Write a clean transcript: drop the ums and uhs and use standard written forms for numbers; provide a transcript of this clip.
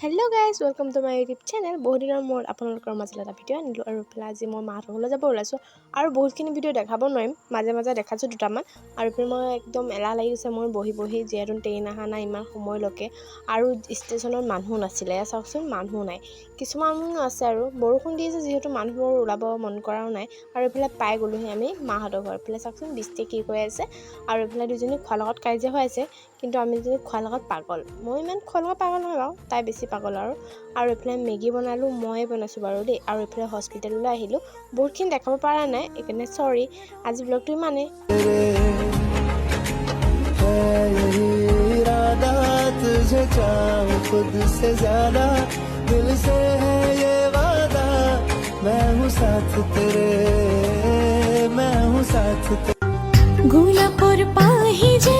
Hello' guys, welcome to my YouTube channel. বহুত দিনৰ মূৰত আপোনালোকৰ মাজলৈ এটা ভিডিঅ' আনিলোঁ আৰু এইফালে আজি মই মাহঁতৰ ঘৰলৈ যাব ওলাইছোঁ আৰু বহুতখিনি ভিডিঅ' দেখাব নোৱাৰিম, মাজে মাজে দেখাইছোঁ দুটামান। আৰু এইফালে মই একদম এলাহ লাগি গৈছে মোৰ বহি যিহেতু ট্ৰেইন অহা নাই ইমান সময়লৈকে আৰু ষ্টেচনত মানুহো নাছিলে। চাওকচোন, মানুহো নাই, কিছুমান মানুহ আছে আৰু বৰষুণ দি আছে যিহেতু মানুহবোৰ ওলাব মন কৰাও নাই। আৰু এইফালে পাই গ'লোহি আমি মাহঁতৰ ঘৰ। এইফালে চাওকচোন বৃষ্টি কি কৈ আছে আৰু এইফালে দুজনী খোৱাৰ লগত কাজিয়া হৈ আছে, কিন্তু আমি দুজনী খোৱাৰ লগত পাগল। মই ইমান খোৱাৰ লগত পাগল নহয় বাৰু, তাই বেছি পাগল আৰু এইফালে মেগী বনালোঁ, ময়ে বনাইছোঁ বাৰু দেই। আৰু এইফালে হস্পিটেললৈ আহিলোঁ, বহুতখিনি দেখাব পৰা নাই সেইকাৰণে চৰি। আজি ব্লগটো ইমানেই। तुझे चाहूं खुद से ज्यादा, दिल से है ये वादा, मैं हूँ साथ तेरे, मैं हूँ साथ तेरे। गुलापोर पाही जे